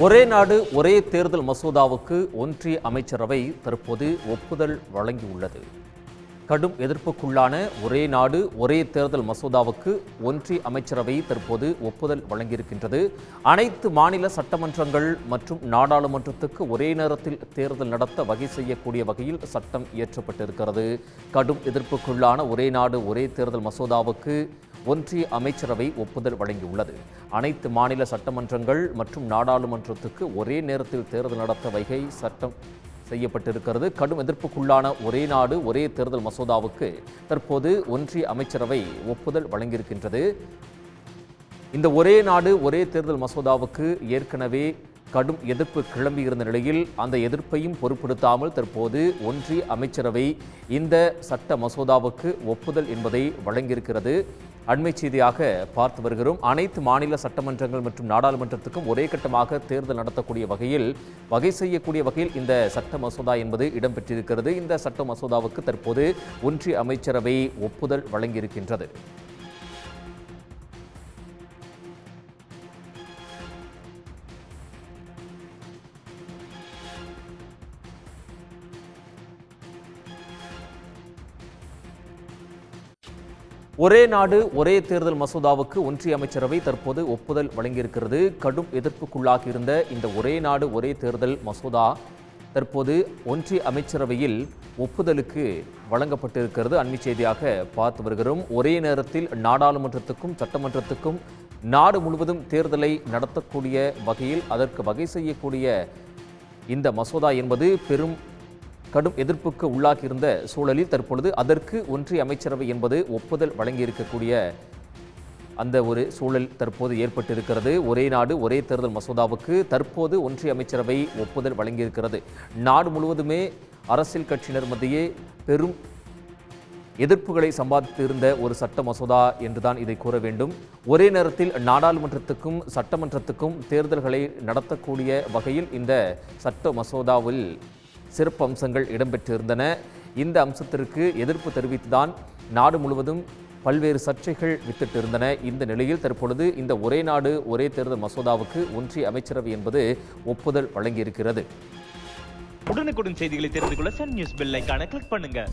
ஒரே நாடு ஒரே தேர்தல் மசோதாவுக்கு ஒன்றிய அமைச்சரவை தற்போது ஒப்புதல் வழங்கியுள்ளது. கடும் எதிர்ப்புக்குள்ளான ஒரே நாடு ஒரே தேர்தல் மசோதாவுக்கு ஒன்றிய அமைச்சரவை தற்போது ஒப்புதல் வழங்கியிருக்கின்றது. அனைத்து மாநில சட்டமன்றங்கள் மற்றும் நாடாளுமன்றத்துக்கு ஒரே நேரத்தில் தேர்தல் நடத்த வகை செய்யக்கூடிய வகையில் சட்டம் இயற்றப்பட்டிருக்கிறது. கடும் எதிர்ப்புக்குள்ளான ஒரே நாடு ஒரே தேர்தல் மசோதாவுக்கு ஒன்றிய அமைச்சரவை ஒப்புதல் வழங்கியுள்ளது. அனைத்து மாநில சட்டமன்றங்கள் மற்றும் நாடாளுமன்றத்துக்கு ஒரே நேரத்தில் தேர்தல் நடத்த வகை சட்டம் செய்யப்பட்டிருக்கிறது. கடும் எதிர்ப்புக்குள்ளான ஒரே நாடு ஒரே தேர்தல் மசோதாவுக்கு தற்போது ஒன்றிய அமைச்சரவை ஒப்புதல் வழங்கியிருக்கின்றது. இந்த ஒரே நாடு ஒரே தேர்தல் மசோதாவுக்கு ஏற்கனவே கடும் எதிர்ப்பு கிளம்பியிருந்த நிலையில் அந்த எதிர்ப்பையும் பொருட்படுத்தாமல் தற்போது ஒன்றிய அமைச்சரவை இந்த சட்ட மசோதாவுக்கு ஒப்புதல் என்பதை வழங்கியிருக்கிறது. அண்மை செய்தியாக பார்த்து வருகிறோம். அனைத்து மாநில சட்டமன்றங்கள் மற்றும் நாடாளுமன்றத்துக்கும் ஒரே கட்டமாக தேர்தல் நடத்தக்கூடிய வகையில் வகை செய்யக்கூடிய வகையில் இந்த சட்ட மசோதா என்பது இடம்பெற்றிருக்கிறது. இந்த சட்ட மசோதாவுக்கு தற்போது ஒன்றிய அமைச்சரவை ஒப்புதல் வழங்கியிருக்கின்றது. ஒரே நாடு ஒரே தேர்தல் மசோதாவுக்கு ஒன்றிய அமைச்சரவை தற்போது ஒப்புதல் வழங்கியிருக்கிறது. கடும் எதிர்ப்புக்குள்ளாகியிருந்த இந்த ஒரே நாடு ஒரே தேர்தல் மசோதா தற்போது ஒன்றிய அமைச்சரவையில் ஒப்புதலுக்கு வழங்கப்பட்டிருக்கிறது. அண்மை செய்தியாக பார்த்து வருகிறோம். ஒரே நேரத்தில் நாடாளுமன்றத்துக்கும் சட்டமன்றத்துக்கும் நாடு முழுவதும் தேர்தலை நடத்தக்கூடிய வகையில் அதற்கு வகை செய்யக்கூடிய இந்த மசோதா என்பது பெரும் கடும் எதிர்ப்புக்கு உள்ளாகியிருந்த சூழலில் தற்பொழுது அதற்கு ஒன்றிய அமைச்சரவை என்பது ஒப்புதல் வழங்கியிருக்கக்கூடிய அந்த ஒரு சூழல் தற்போது ஏற்பட்டிருக்கிறது. ஒரே நாடு ஒரே தேர்தல் மசோதாவுக்கு தற்போது ஒன்றிய அமைச்சரவை ஒப்புதல் வழங்கியிருக்கிறது. நாடு முழுவதுமே அரசியல் கட்சியினர் மத்தியே பெரும் எதிர்ப்புகளை சம்பாதித்திருந்த ஒரு சட்ட மசோதா என்றுதான் இதை கூற வேண்டும். ஒரே நேரத்தில் நாடாளுமன்றத்துக்கும் சட்டமன்றத்துக்கும் தேர்தல்களை நடத்தக்கூடிய வகையில் இந்த சட்ட மசோதாவில் சிறப்பு அம்சங்கள் இடம்பெற்றிருந்தன. இந்த அம்சத்திற்கு எதிர்ப்பு தெரிவித்துதான் நாடு முழுவதும் பல்வேறு சர்ச்சைகள் வித்திட்டிருந்தன. இந்த நிலையில் தற்பொழுது இந்த ஒரே நாடு ஒரே தேர்தல் மசோதாவுக்கு ஒன்றிய அமைச்சரவை என்பது ஒப்புதல் வழங்கியிருக்கிறது. உடனுக்குடன் செய்திகளை தெரிந்து கொள்ள சன் நியூஸ் பெல் ஐகானை கிளிக் பண்ணுங்க.